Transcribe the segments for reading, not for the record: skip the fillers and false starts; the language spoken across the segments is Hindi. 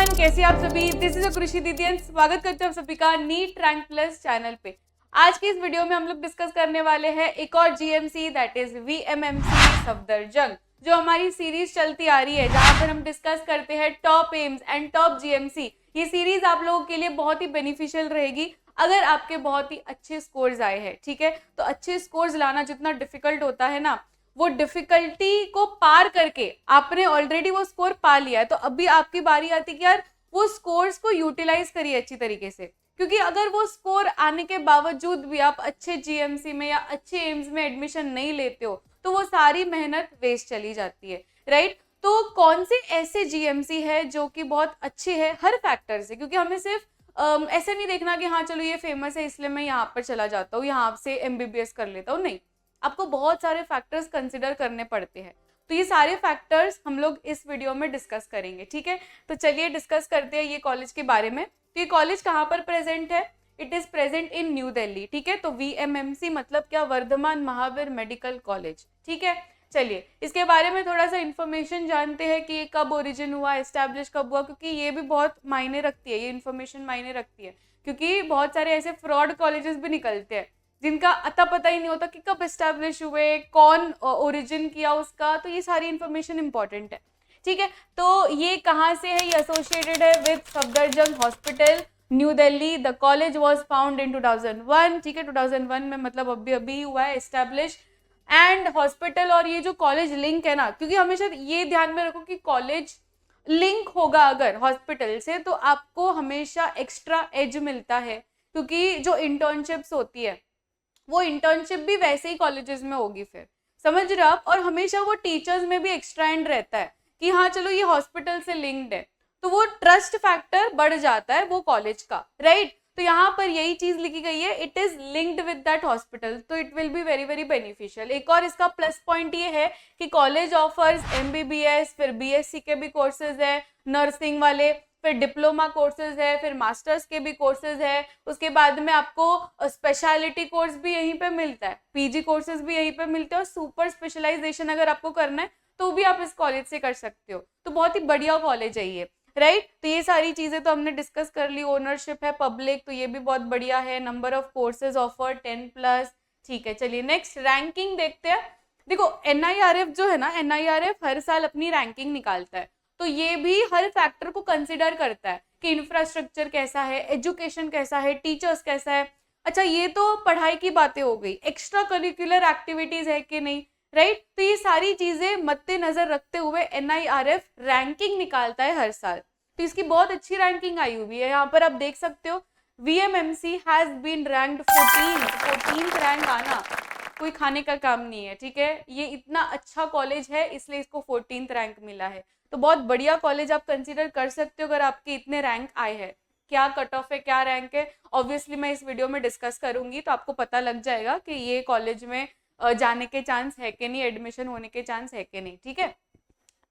एवरीवन, कैसे आप सभी। दिस इज कृषि दीदी एंड स्वागत करते हैं आप सभी का नीट रैंक प्लस चैनल पे। आज की इस वीडियो में हम लोग डिस्कस करने वाले हैं एक और GMC that is VMMC Safdarjung, जो हमारी सीरीज चलती आ रही है जहां पर हम डिस्कस करते हैं top AIIMS and top GMC. ये सीरीज आप लोगों के लिए बहुत ही बेनिफिशियल रहेगी अगर आपके बहुत ही अच्छे स्कोर्स आए हैं। ठीक है, तो अच्छे स्कोर्स लाना जितना डिफिकल्ट होता है ना, वो डिफिकल्टी को पार करके आपने ऑलरेडी वो स्कोर पा लिया है, तो अभी आपकी बारी आती है कि यार वो स्कोर्स को यूटिलाइज करिए अच्छी तरीके से। क्योंकि अगर वो स्कोर आने के बावजूद भी आप अच्छे जीएमसी में या अच्छे एम्स में एडमिशन नहीं लेते हो तो वो सारी मेहनत वेस्ट चली जाती है, राइट। तो कौन से ऐसे जीएमसी है जो कि बहुत अच्छे है हर फैक्टर से, क्योंकि हमें सिर्फ ऐसे नहीं देखना कि हाँ चलो ये फेमस है इसलिए मैं यहाँ पर चला जाता हूँ, यहाँ से एमबीबीएस कर लेता हूँ, नहीं। आपको बहुत सारे फैक्टर्स कंसिडर करने पड़ते हैं, तो ये सारे फैक्टर्स हम लोग इस वीडियो में डिस्कस करेंगे। ठीक है, तो चलिए डिस्कस करते हैं ये कॉलेज के बारे में। तो ये कॉलेज कहाँ पर प्रेजेंट है? It is present in New Delhi. ठीक है, तो वीएमएमसी मतलब क्या? Vardhman Mahavir medical college. ठीक है, चलिए इसके बारे में थोड़ा सा इन्फॉर्मेशन जानते हैं कि ये कब ओरिजिन हुआ, एस्टैब्लिश कब हुआ, क्योंकि ये भी बहुत मायने रखती है, ये इन्फॉर्मेशन मायने रखती है। क्योंकि बहुत सारे ऐसे फ्रॉड कॉलेजेस भी निकलते हैं जिनका अता पता ही नहीं होता कि कब एस्टैब्लिश हुए, कौन ओरिजिन किया उसका, तो ये सारी इन्फॉर्मेशन इंपॉर्टेंट है। ठीक है, तो ये कहाँ से है? ये एसोसिएटेड है with Safdarjung hospital new Delhi. The college was found in 2001। ठीक है, 2001 में मतलब अभी अभी हुआ है एस्टैब्लिश। एंड हॉस्पिटल और ये जो कॉलेज लिंक है ना, क्योंकि हमेशा ये ध्यान में रखो कि कॉलेज लिंक होगा अगर हॉस्पिटल से तो आपको हमेशा एक्स्ट्रा एज मिलता है, क्योंकि जो इंटर्नशिप्स होती है वो इंटर्नशिप भी वैसे ही कॉलेजेस में होगी, फिर समझ रहे हो आप। और हमेशा वो टीचर्स में भी एक्स्ट्रा एंड रहता है कि हाँ चलो ये हॉस्पिटल से लिंक्ड है, तो वो ट्रस्ट फैक्टर बढ़ जाता है वो कॉलेज का, राइट। तो यहाँ पर यही चीज लिखी गई है, it is linked with that hospital, तो it will be very very beneficial. एक और इसका प्लस पॉइंट ये है कि कॉलेज ऑफर्स एमबीबीएस, फिर बीएससी के भी कोर्सेज है, नर्सिंग वाले, फिर डिप्लोमा कोर्सेज है, फिर मास्टर्स के भी कोर्सेज है। उसके बाद में आपको स्पेशलिटी कोर्स भी यहीं पे मिलता है, पीजी कोर्सेज भी यहीं पे मिलते हैं, और सुपर स्पेशलाइजेशन अगर आपको करना है तो भी आप इस कॉलेज से कर सकते हो। तो बहुत ही बढ़िया कॉलेज है ये, राइट। तो ये सारी चीजें तो हमने डिस्कस कर ली। ओनरशिप है पब्लिक, तो ये भी बहुत बढ़िया है। Number of courses offer 10+। ठीक है, चलिए नेक्स्ट रैंकिंग देखते हैं। देखो एनआईआरएफ जो है ना, एनआईआरएफ हर साल अपनी रैंकिंग निकालता है, तो ये भी हर फैक्टर को कंसिडर करता है कि इंफ्रास्ट्रक्चर कैसा है, एजुकेशन कैसा है, टीचर्स कैसा है। अच्छा, ये तो पढ़ाई की बातें हो गई, एक्स्ट्रा करिकुलर एक्टिविटीज है कि नहीं, राइट। तो ये सारी चीजें मद्देनजर रखते हुए एनआईआरएफ रैंकिंग निकालता है हर साल। तो इसकी बहुत अच्छी रैंकिंग आई हुई है, यहाँ पर आप देख सकते हो VMMC has been ranked 14th rank आना कोई खाने का काम नहीं है। ठीक है, ये इतना अच्छा कॉलेज है इसलिए इसको 14th रैंक मिला है, तो बहुत बढ़िया कॉलेज आप कंसीडर कर सकते हो अगर आपके इतने रैंक आए हैं। क्या कट ऑफ है, क्या रैंक है, ऑब्वियसली मैं इस वीडियो में डिस्कस करूंगी, तो आपको पता लग जाएगा कि ये कॉलेज में जाने के चांस है कि नहीं, एडमिशन होने के चांस है कि नहीं। ठीक है,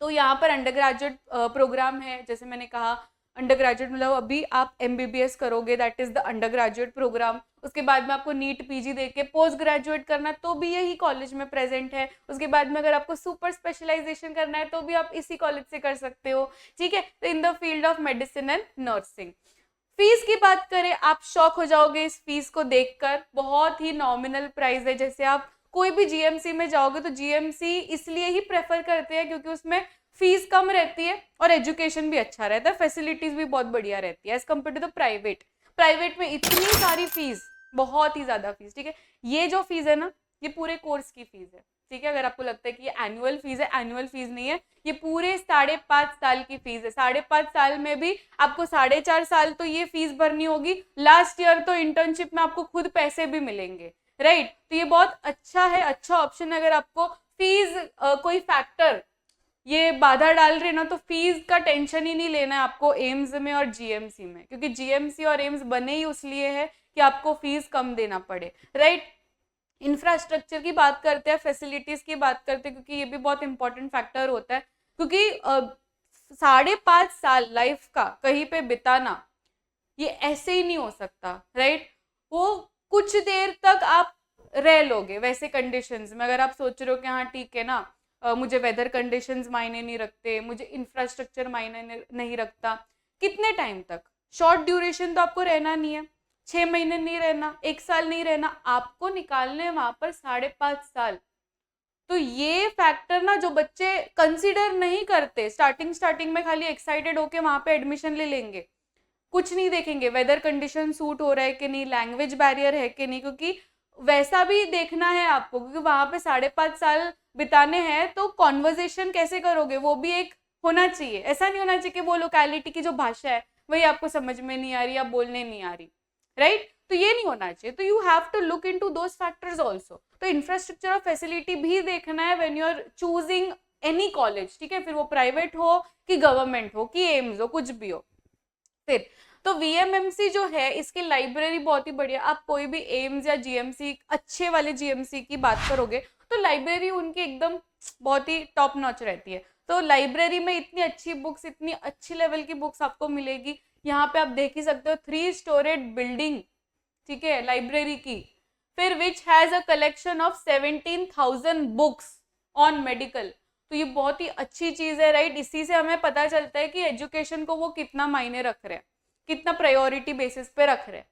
तो यहाँ पर अंडर ग्रेजुएट प्रोग्राम है, जैसे मैंने कहा अंडर ग्रेजुएट मतलब अभी आप एमबीबीएस करोगे, that is the undergraduate programme. उसके बाद में आपको नीट पीजी देके पोस्ट ग्रेजुएट करना तो भी यही कॉलेज में प्रेजेंट है। उसके बाद में अगर आपको सुपर स्पेशलाइजेशन करना है तो भी आप इसी कॉलेज से कर सकते हो। ठीक है, तो in the field of medicine and nursing. Fees की बात करें, आप शॉक हो जाओगे इस फीस को देखकर, बहुत ही नॉमिनल प्राइस है। जैसे आप कोई भी जीएमसी में जाओगे तो जीएमसी इसलिए ही प्रेफर करते हैं क्योंकि उसमें फीस कम रहती है और एजुकेशन भी अच्छा रहता है, फैसिलिटीज भी बहुत बढ़िया रहती है as compare to the private. Private में इतनी सारी फीस, बहुत ही ज्यादा फीस। ठीक है, ये जो फीस है ना, ये पूरे कोर्स की फीस है। ठीक है, अगर आपको लगता है कि ये एनुअल फीस है, एनुअल फीस नहीं है, ये पूरे 5.5 साल की फीस है। 5.5 साल में भी आपको 4.5 साल तो ये फीस भरनी होगी, लास्ट ईयर तो इंटर्नशिप में आपको खुद पैसे भी मिलेंगे, राइट। तो ये बहुत अच्छा है, अच्छा ऑप्शन है। अगर आपको फीस कोई फैक्टर ये बाधा डाल रहे ना, तो फीस का टेंशन ही नहीं लेना है आपको एम्स में और जीएमसी में, क्योंकि जीएमसी और एम्स बने ही उसलिए है कि आपको फीस कम देना पड़े, राइट। इंफ्रास्ट्रक्चर की बात करते हैं, फैसिलिटीज की बात करते हैं, क्योंकि ये भी बहुत इंपॉर्टेंट फैक्टर होता है, क्योंकि 5.5 साल लाइफ का कहीं पे बिताना ये ऐसे ही नहीं हो सकता, राइट। वो कुछ देर तक आप रह लोगे वैसे कंडीशंस में, अगर आप सोच रहे हो कि हाँ ठीक है ना, मुझे वेदर कंडीशंस मायने नहीं रखते, मुझे इंफ्रास्ट्रक्चर मायने नहीं रखता, कितने टाइम तक? शॉर्ट ड्यूरेशन तो आपको रहना नहीं है, 6 महीने नहीं रहना, 1 साल नहीं रहना, आपको निकालने वहां पर 5.5 साल। तो ये फैक्टर ना जो बच्चे कंसिडर नहीं करते, स्टार्टिंग में खाली एक्साइटेड होके वहां पे एडमिशन ले लेंगे, कुछ नहीं देखेंगे वेदर कंडीशन सूट हो रहा है कि नहीं, लैंग्वेज बैरियर है कि नहीं, क्योंकि वैसा भी देखना है आपको, क्योंकि वहां पे 5.5 साल बिताने हैं, तो कॉन्वर्जेशन कैसे करोगे वो भी एक होना चाहिए। ऐसा नहीं होना चाहिए कि वो लोकेलिटी की जो भाषा है वही आपको समझ में नहीं आ रही या बोलने नहीं आ रही, राइट? तो ये नहीं होना चाहिए। तो you have to look into those factors also. तो इंफ्रास्ट्रक्चर और फैसिलिटी भी देखना है when you are choosing any college, ठीक है, फिर वो प्राइवेट हो कि गवर्नमेंट हो कि एम्स हो, कुछ भी हो। फिर तो वीएमएमसी जो है इसकी लाइब्रेरी बहुत ही बढ़िया। आप कोई भी एम्स या जीएमसी, अच्छे वाले जीएमसी की बात करोगे तो लाइब्रेरी उनकी एकदम बहुत ही टॉप नॉच रहती है। तो लाइब्रेरी में इतनी अच्छी बुक्स, इतनी अच्छी लेवल की बुक्स आपको मिलेगी। यहाँ पे आप देख ही सकते हो 3 स्टोरेड बिल्डिंग, ठीक है, लाइब्रेरी की। फिर which has a collection of 17,000 books on medical. तो ये बहुत ही अच्छी चीज है, राइट? इसी से हमें पता चलता है कि एजुकेशन को वो कितना मायने रख रहे हैं, कितना प्रायोरिटी बेसिस पे रख रहे हैं।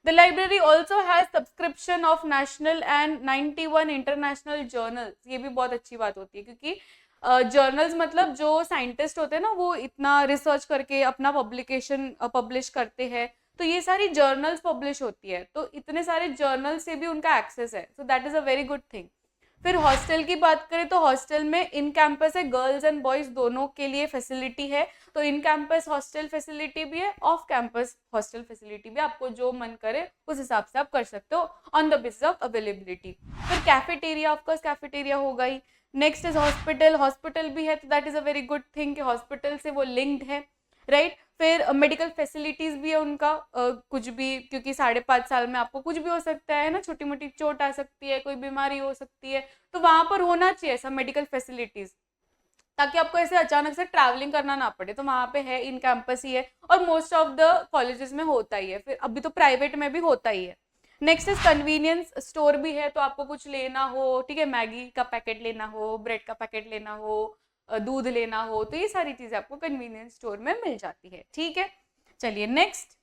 The library also has subscription of national and 91 international journals. ये भी बहुत अच्छी बात होती है, क्योंकि जर्नल्स मतलब जो साइंटिस्ट होते हैं ना, वो इतना रिसर्च करके अपना पब्लिकेशन पब्लिश करते हैं, तो ये सारी जर्नल्स पब्लिश होती है, तो इतने सारे जर्नल से भी उनका एक्सेस है। So that is a very good thing. फिर हॉस्टल की बात करें तो हॉस्टल में इन कैंपस है, गर्ल्स एंड बॉयज दोनों के लिए फैसिलिटी है। तो इन कैंपस हॉस्टल फैसिलिटी भी है, ऑफ कैंपस हॉस्टल फैसिलिटी भी। आपको जो मन करे उस हिसाब से आप कर सकते हो on the basis of availability. फिर कैफेटेरिया, ऑफकोर्स कैफेटेरिया होगा ही। नेक्स्ट इज हॉस्पिटल, हॉस्पिटल भी है, तो that is a very good thing कि हॉस्पिटल से वो लिंक्ड है, राइट? फिर मेडिकल फैसिलिटीज भी है उनका, कुछ भी, क्योंकि 5.5 साल में आपको कुछ भी हो सकता है ना, छोटी मोटी चोट आ सकती है, कोई बीमारी हो सकती है, तो वहां पर होना चाहिए ऐसा मेडिकल फैसिलिटीज, ताकि आपको ऐसे अचानक से ट्रैवलिंग करना ना पड़े। तो वहां पे है, इन कैंपस ही है, और मोस्ट ऑफ द कॉलेजेस में होता ही है। फिर अभी तो प्राइवेट में भी होता ही है। नेक्स्ट इज कन्वीनियंस स्टोर भी है, तो आपको कुछ लेना हो, ठीक है, मैगी का पैकेट लेना हो, ब्रेड का पैकेट लेना हो, दूध लेना हो, तो ये सारी चीजें आपको कन्वीनियंस स्टोर में मिल जाती है, ठीक है। चलिए next,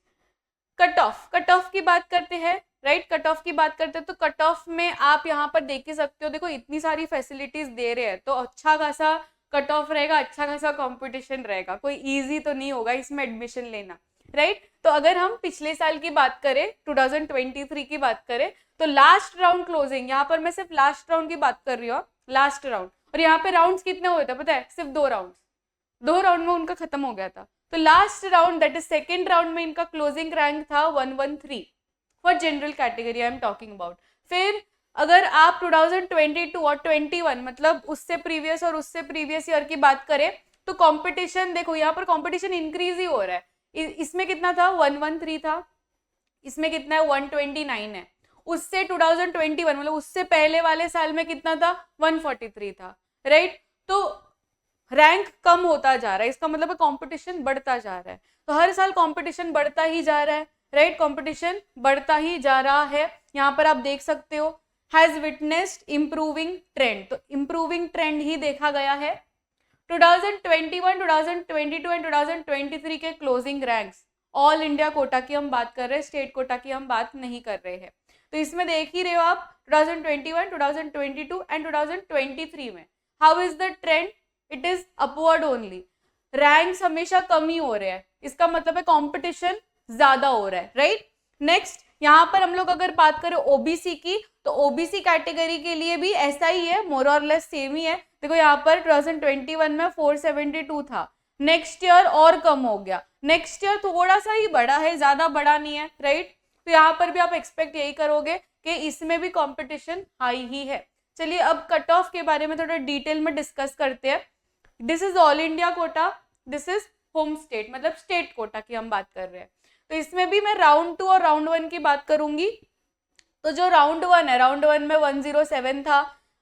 cut off. Cut off की बात करते हैं, राइट? कट ऑफ की बात करते हैं तो कट ऑफ में आप यहाँ पर देख ही सकते हो, देखो इतनी सारी फैसिलिटीज दे रहे हैं, तो अच्छा खासा कट ऑफ रहेगा, अच्छा खासा कंपटीशन रहेगा, कोई इजी तो नहीं होगा इसमें एडमिशन लेना, राइट? तो अगर हम पिछले साल की बात करें, 2023 की बात करें, तो लास्ट राउंड क्लोजिंग, यहाँ पर मैं सिर्फ लास्ट राउंड की बात कर रही हूँ, लास्ट राउंड, और यहाँ पे राउंड्स कितने हुए थे पता है? सिर्फ 2 राउंड, 2 राउंड में उनका खत्म हो गया था। तो last round, that is second round में इनका क्लोजिंग रैंक था 113 for general category I am talking about. फिर अगर आप 2022 और 21 मतलब उससे प्रीवियस और उससे प्रीवियस ईयर की बात करें, तो कंपटीशन देखो, यहाँ पर कंपटीशन इंक्रीज ही हो रहा है। इसमें कितना था? 113 था, इसमें कितना है? 129 है। उससे 2021 मतलब उससे पहले वाले साल में कितना था? 143 था, राइट? तो रैंक कम होता जा रहा है, इसका मतलब कंपटीशन बढ़ता जा रहा है। तो हर साल कंपटीशन बढ़ता ही जा रहा है, राइट? कंपटीशन बढ़ता ही जा रहा है। यहाँ पर आप देख सकते हो, हैज विटनेस्ड इंप्रूविंग ट्रेंड, तो इंप्रूविंग ट्रेंड ही देखा गया है। 2021, 2022 एंड 2023 के closing ranks, all India Kota की हम बात कर रहे हैं, स्टेट कोटा की हम बात नहीं कर रहे हैं। तो इसमें देख ही रहे हो आप 2021, 2022 एंड 2023 में how is the trend? It is upward only. Ranks हमेशा कम ही हो रहे हैं, इसका मतलब है कंपटीशन ज्यादा हो रहा है, राइट? नेक्स्ट, यहाँ पर हम लोग अगर बात करें ओबीसी की, तो ओबीसी कैटेगरी के लिए भी ऐसा ही है, मोर और लेस सेम ही है। देखो यहाँ पर 2021 में 472 था, नेक्स्ट ईयर और कम हो गया, नेक्स्ट ईयर थोड़ा सा ही बढ़ा है, ज्यादा बढ़ा नहीं है, राइट? तो यहाँ पर भी आप एक्सपेक्ट यही करोगे कि इसमें भी कंपटीशन हाई ही है। चलिए अब कट ऑफ के बारे में थोड़ा डिटेल में डिस्कस करते हैं। This is all India quota, this is home state, मतलब स्टेट कोटा की हम बात कर रहे हैं। तो इसमें भी मैं राउंड 2 और राउंड 1 की बात करूंगी। तो जो राउंड 1 है, राउंड 1 में 107 था,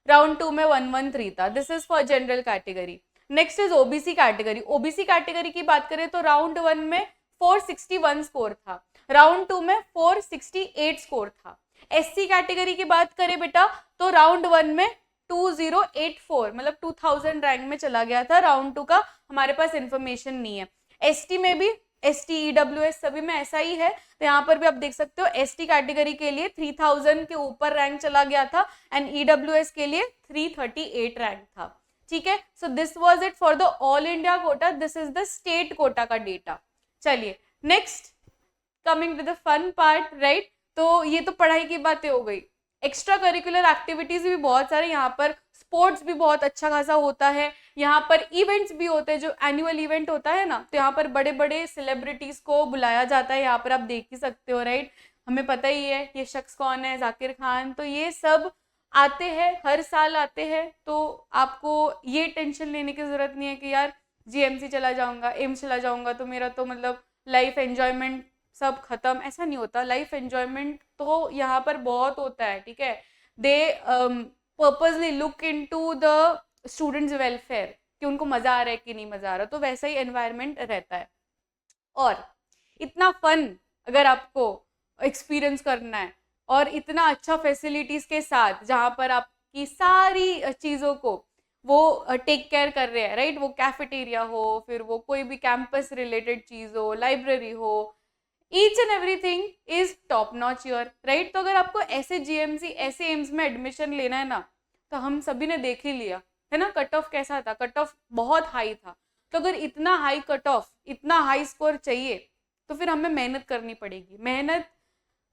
राउंड 2 में 113 था, this is for general category. Next is OBC category. OBC category की बात करें तो राउंड 1 में 461 स्कोर था, राउंड 2 में 468 स्कोर था। एससी कैटेगरी की बात करें बेटा, तो राउंड 1 में 2084 मतलब 2000 रैंक में चला गया था, राउंड 2 का हमारे पास इंफॉर्मेशन नहीं है। एसटी में भी ST EWS सभी में ऐसा ही है। तो यहाँ पर भी आप देख सकते हो ST कैटेगरी के लिए 3000 के ऊपर रैंक चला गया था एंड EWS के लिए 338 रैंक था। ठीक है, so this was it for the all India quota, this is the state quota का डेटा। चलिए next, coming to the fun part, right. तो ये तो पढ़ाई की बातें हो गई, एक्स्ट्रा करिकुलर एक्टिविटीज भी बहुत सारे यहाँ पर, स्पोर्ट्स भी बहुत अच्छा खासा होता है, यहाँ पर इवेंट्स भी होते हैं, जो एनुअल इवेंट होता है ना, तो यहाँ पर बड़े बड़े सेलिब्रिटीज को बुलाया जाता है, यहाँ पर आप देख ही सकते हो, राइट। हमें पता ही है ये शख्स कौन है, जाकिर खान। तो ये सब आते हैं, हर साल आते हैं, तो आपको ये टेंशन लेने की जरूरत नहीं है कि यार GMC चला जाऊंगा, एम्स चला जाऊंगा तो मेरा तो मतलब लाइफ एंजॉयमेंट सब खत्म, ऐसा नहीं होता। लाइफ एंजॉयमेंट तो यहाँ पर बहुत होता है, ठीक है। They purposely look into the students welfare कि उनको मजा आ रहा है कि नहीं मजा आ रहा, तो वैसा ही एनवायरनमेंट रहता है। और इतना फन अगर आपको एक्सपीरियंस करना है और इतना अच्छा फैसिलिटीज के साथ, जहाँ पर आपकी सारी चीज़ों को वो टेक केयर कर रहे हैं, राइट। वो कैफेटेरिया हो, फिर वो कोई भी कैंपस रिलेटेड चीज़ हो, लाइब्रेरी हो, each and everything is top notch your, right. तो अगर आपको ऐसे GMC ऐसे एम्स में एडमिशन लेना है ना, तो हम सभी ने देख ही लिया है ना, कट ऑफ कैसा था, कट ऑफ बहुत हाई था। तो अगर इतना हाई कट ऑफ, इतना हाई स्कोर चाहिए, तो फिर हमें मेहनत करनी पड़ेगी। मेहनत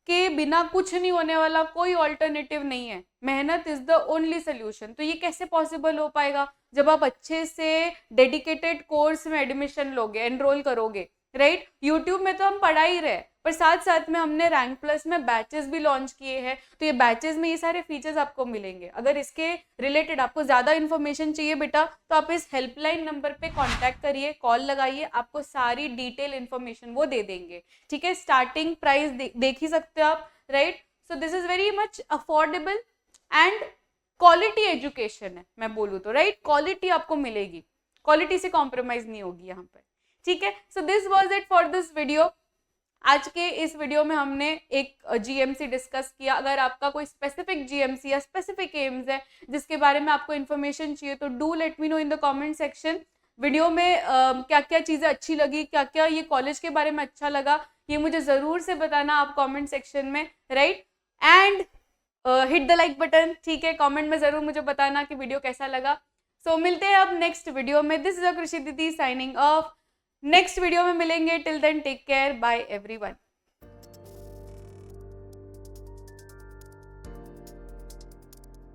के बिना कुछ नहीं होने वाला, कोई ऑल्टरनेटिव नहीं है, मेहनत इज द ओनली सोल्यूशन। तो ये कैसे पॉसिबल हो पाएगा, जब आप अच्छे से डेडिकेटेड कोर्स में एडमिशन लोगे, एनरोल करोगे, राइट। यूट्यूब में तो हम पढ़ा ही रहे, पर साथ साथ में हमने रैंक प्लस में बैचेस भी लॉन्च किए हैं, तो ये बैचेस में ये सारे फीचर्स आपको मिलेंगे। अगर इसके रिलेटेड आपको ज्यादा इन्फॉर्मेशन चाहिए बेटा, तो आप इस हेल्पलाइन नंबर पे कांटेक्ट करिए, कॉल लगाइए, आपको सारी डिटेल इन्फॉर्मेशन वो दे देंगे, ठीक है। स्टार्टिंग प्राइस देख ही सकते हो आप, right. So this is very much affordable and quality education है, मैं बोलूँ तो, राइट। क्वालिटी आपको मिलेगी, क्वालिटी से कॉम्प्रोमाइज नहीं होगी यहाँ पर, ठीक है। So this was it for this video. आज के इस वीडियो में हमने एक GMC डिस्कस किया। अगर आपका कोई स्पेसिफिक GMC या स्पेसिफिक एम्स है जिसके बारे में आपको इन्फॉर्मेशन चाहिए, तो do let me know in the comment section. Video में क्या क्या चीज़ें अच्छी लगी, क्या क्या ये कॉलेज के बारे में अच्छा लगा, ये मुझे ज़रूर से बताना आप कॉमेंट सेक्शन में, right. And hit the like button, ठीक है। कॉमेंट में ज़रूर मुझे बताना कि वीडियो कैसा लगा। सो मिलते हैं अब नेक्स्ट वीडियो में। This is Krishi Didi signing off. Next video में मिलेंगे, till then take care, bye everyone.